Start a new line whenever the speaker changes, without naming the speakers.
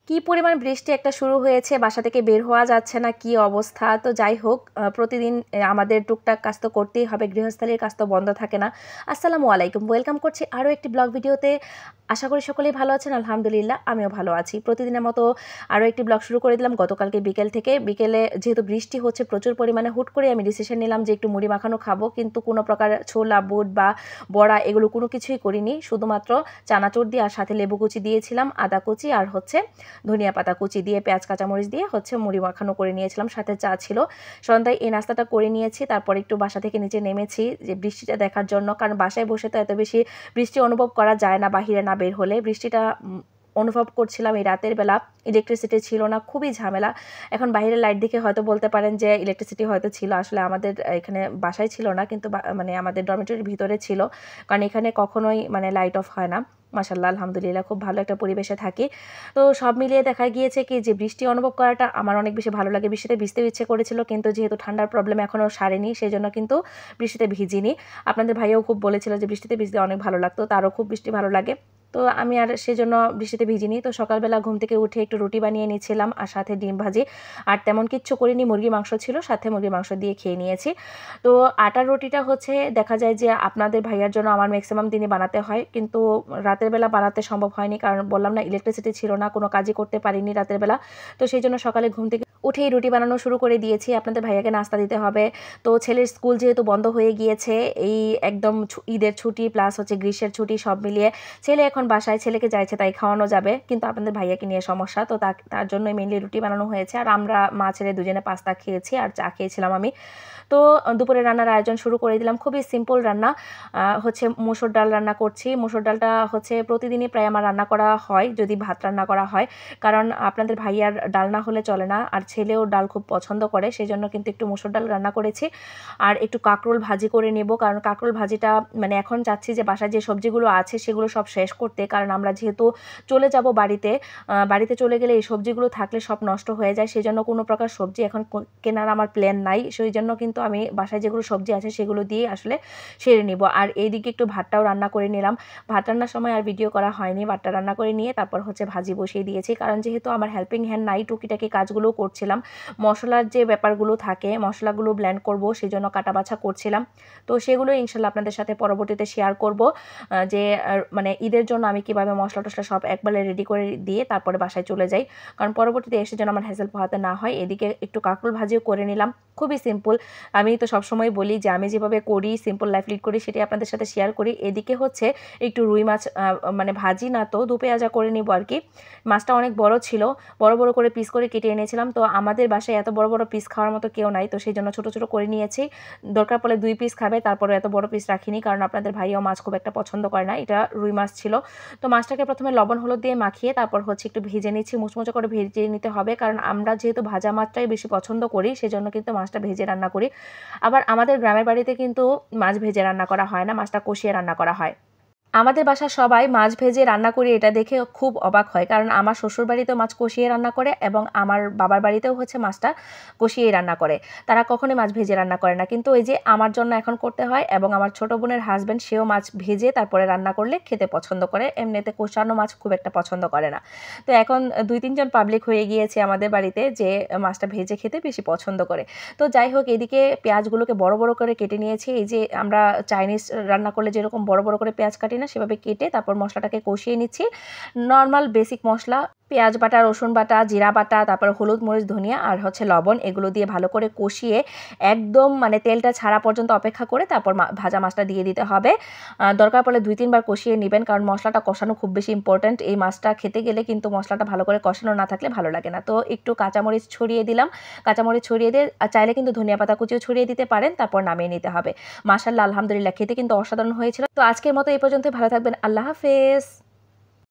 কি পরিমাণ বৃষ্টি একটা শুরু হয়েছে, বাসা থেকে বের হওয়া যাচ্ছে না, কি অবস্থা। তো যাই হোক, প্রতিদিন আমাদের টুকটাক কাজ তো করতেই হবে, গৃহস্থালির কাজ তো বন্ধ থাকে না। আসসালামু আলাইকুম, ওয়েলকাম করছি আরও একটি ব্লগ ভিডিওতে। আশা করি সকলেই ভালো আছেন, আলহামদুলিল্লাহ আমিও ভালো আছি। প্রতিদিনের মতো আরও একটি ব্লগ শুরু করে দিলাম গতকালকে বিকেল থেকে। বিকেলে যেহেতু বৃষ্টি হচ্ছে প্রচুর পরিমাণে, হুট করে আমি ডিসিশন নিলাম যে একটু মুড়ি মাখানো খাবো, কিন্তু কোনো প্রকার ছোলা বুট বা বড়া এগুলো কোনো কিছুই করিনি, শুধুমাত্র চানাচুর দিয়ে আর সাথে লেবু কুচি দিয়েছিলাম, আদা কুচি আর ধনিয়া পাতা কুচি দিয়ে পেঁয়াজ কাঁচামরিচ দিয়ে মুড়ি মাখানো করে নিয়েছিলাম, সাথে চা ছিল। সন্ধ্যায় এই নাস্তাটা করে নিয়েছি, তারপর একটু বাসা থেকে নিচে নেমেছি যে বৃষ্টিটা দেখার জন্য, কারণ বাসায় বসে তো এত বেশি বৃষ্টি অনুভব করা যায় না বাহিরে না বের হলে। বৃষ্টিটা অনুভব করছিলাম এই রাতের বেলা, ইলেকট্রিসিটি ছিল না, খুবই ঝামেলা। এখন বাইরের লাইট দেখে হয়তো বলতে পারেন যে ইলেকট্রিসিটি হয়তো ছিল, আসলে আমাদের এখানে বাসায় ছিল না, কিন্তু মানে আমাদের ডরমিটরির ভিতরে ছিল, কারণ এখানে কখনোই মানে লাইট অফ হয় না। মাশাআল্লাহ আলহামদুলিল্লাহ খুব ভালো একটা পরিবেশে থাকি। তো সব মিলিয়ে দেখা গিয়েছে কি যে বৃষ্টি অনুভব করাটা আমার অনেক বেশি ভালো লাগে। বৃষ্টিতে ভিজতেও ইচ্ছে করেছিল, কিন্তু যেহেতু ঠান্ডার প্রবলেম এখনও সারেনি, সেই জন্য কিন্তু বৃষ্টিতে ভিজিনি। আপনাদের ভাইও খুব বলেছিল যে বৃষ্টিতে ভিজতে অনেক ভালো লাগতো, তারও খুব বৃষ্টি ভালো লাগে। তো আমি আর সেজন্য বৃষ্টিতে ভিজিনি। তো সকালবেলা ঘুম থেকে উঠে একটু রুটি বানিয়ে নিয়েছিলাম আর সাথে ডিম ভাজি, আর তেমন কিচ্ছু করিনি, মুরগি মাংস ছিল, সাথে মুরগি মাংস দিয়ে খেয়ে নিয়েছি। তো আটার রুটিটা দেখা যায় যে আপনাদের ভাইয়ার জন্য আমার ম্যাক্সিমাম দিনই বানাতে হয়, কিন্তু রাতের বেলা বানাতে সম্ভব হয়নি, কারণ বললাম না ইলেকট্রিসিটি ছিল না, কোনো কাজই করতে পারিনি রাতের বেলা। তো সেই জন্য সকালে ঘুম থেকে উঠেই রুটি বানানো শুরু করে দিয়েছি। আপনাদের ভাইয়াকে নাস্তা দিতে হবে। তো ছেলের স্কুল যেহেতু বন্ধ হয়ে গিয়েছে, এই একদম ঈদের ছুটি প্লাস গ্রীষ্মের ছুটি সব মিলিয়ে ছেলে এখন বাসায়, ছেলেকে যাইছে তাই খাওয়ানো যাবে, কিন্তু আপনাদের ভাইয়াকে নিয়ে সমস্যা, তো তার জন্যই মেনলি রুটি বানানো হয়েছে। আর আমরা মা ছেলে দুজনে পাস্তা খেয়েছি আর চা খেয়েছিলাম আমি। তো দুপুরে রান্নার আয়োজন শুরু করে দিলাম, খুবই সিম্পল রান্না। মুসুর ডাল রান্না করছি। মুসুর ডালটা প্রতিদিনই প্রায় আমার রান্না করা হয়, যদি ভাত রান্না করা হয়, কারণ আপনাদের ভাইয়ার ডাল না হলে চলে না, আর ছেলেও ডাল খুব পছন্দ করে, সেই জন্য কিন্তু একটু মুসুর ডাল রান্না করেছি। আর একটু কাঁকরোল ভাজি করে নেব, কারণ কাঁকরোল ভাজিটা মানে এখন চাচ্ছি যে বাসায় যে সবজিগুলো আছে সেগুলো সব শেষ করতে, কারণ আমরা যেহেতু চলে যাব বাড়িতে চলে গেলে এই সবজিগুলো থাকলে সব নষ্ট হয়ে যায়, সেই জন্য কোনো প্রকার সবজি এখন কেনার আমার প্ল্যান নাই। সেই জন্য কিন্তু আমি বাসায় যেগুলো সবজি আছে সেগুলো দিয়ে আসলে সেরে নিব। আর এইদিকে একটু ভাতটাও রান্না করে নিলাম। ভাত রান্নার সময় আর ভিডিও করা হয়নি, ভাতটা রান্না করে নিয়ে তারপর ভাজি বসিয়ে দিয়েছি, কারণ যেহেতু আমার হেল্পিং হ্যান্ড নাই, টুকিটাকি কাজগুলো করছিলাম। মশলার যে ব্যাপারগুলো থাকে, মশলাগুলো ব্লেন্ড করব, সেই জন্য কাটা বাছা করছিলাম। তো সেগুলো ইনশাল্লাহ আপনাদের সাথে পরবর্তীতে শেয়ার করব, যে মানে ঈদের জন্য আমি কিভাবে মশলা টশলা সব একবারে রেডি করে দিয়ে তারপরে বাসায় চলে যাই, কারণ পরবর্তীতে এসে যেন আমার হ্যাসেল পোহাতে না হয়। এদিকে একটু কাঁকরোল ভাজিও করে নিলাম, খুবই সিম্পল। আমি তো সবসময় বলি যে আমি যেভাবে করি, সিম্পল লাইফ লিড করি, সেটাই আপনাদের সাথে শেয়ার করি। এদিকে একটু রুই মাছ, মানে ভাজি না তো দু পেঁয়াজা করে নিব আর কি। মাছটা অনেক বড় ছিল, বড় বড় করে পিস করে কেটে এনেছিলাম। তো আমাদের বাসায় এত বড় বড় পিস খাওয়ার মতো কেউ নাই, তো সেই জন্য ছোটো ছোটো করে নিয়েছি। দরকার পড়লে 2 পিস খাবে, তারপরে এত বড় পিস রাখিনি, কারণ আপনাদের ভাইও মাছ খুব একটা পছন্দ করে না। এটা রুই মাছ ছিল। তো মাছটাকে প্রথমে লবণ হলুদ দিয়ে মাখিয়ে তারপর একটু ভেজে নিচ্ছি, মুচমুচে করে ভেজে নিতে হবে, কারণ আমরা যেহেতু ভাজা মাছটাই বেশি পছন্দ করি, সেজন্য কিন্তু মাছটা ভেজে রান্না করি। আবার আমাদের গ্রামের বাড়িতে কিন্তু মাছ ভেজে রান্না করা হয় না, মাছটা কষিয়ে রান্না করা হয়। আমাদের বাসার সবাই মাছ ভেজে রান্না করি এটা দেখে খুব অবাক হয়, কারণ আমার শ্বশুর বাড়িতেও মাছ কষিয়ে রান্না করে এবং আমার বাবার বাড়িতেও মাছটা কষিয়েই রান্না করে, তারা কখনোই মাছ ভেজে রান্না করে না। কিন্তু এই যে আমার জন্য এখন করতে হয়, এবং আমার ছোট বোনের হাজব্যান্ড সেও মাছ ভেজে তারপরে রান্না করলে খেতে পছন্দ করে, এমনিতে কষানো মাছ খুব একটা পছন্দ করে না। তো এখন 2-3 জন পাবলিক হয়ে গিয়েছে আমাদের বাড়িতে যে মাছটা ভেজে খেতে বেশি পছন্দ করে। তো যাই হোক, এদিকে পেঁয়াজগুলোকে বড় বড় করে কেটে নিয়েছি। এই যে আমরা চাইনিজ রান্না করলে যেরকম বড় বড় করে পেঁয়াজ কাটি না, সেভাবে কেটে তারপর মশলাটাকে কষিয়ে নিচ্ছি। নর্মাল বেসিক মশলা, পেঁয়াজ বাটা, রসুন বাটা, জিরা বাটা, তারপর হলুদ মরিচ ধনিয়া আর লবণ, এগুলো দিয়ে ভালো করে কষিয়ে একদম মানে তেলটা ছাড়া পর্যন্ত অপেক্ষা করে তারপর ভাজা মাছটা দিয়ে দিতে হবে। দরকার পড়লে 2-3 বার কষিয়ে নেবেন, কারণ মশলাটা কষানো খুব বেশি ইম্পর্ট্যান্ট। এই মাছটা খেতে গেলে কিন্তু মশলাটা ভালো করে কষানো না থাকলে ভালো লাগে না। তো একটু কাঁচামরিচ ছড়িয়ে দিলাম, কাঁচামরিচ ছড়িয়ে দিয়ে চাইলে কিন্তু ধনিয়া পাতা কুচিও ছড়িয়ে দিতে পারেন, তারপর নামিয়ে নিতে হবে। মাশাআল্লাহ আলহামদুলিল্লাহ খেতে কিন্তু অসাধারণ হয়েছিল। তো আজকের মতো এই পর্যন্ত, ভালো থাকবেন, আল্লাহ হাফেজ।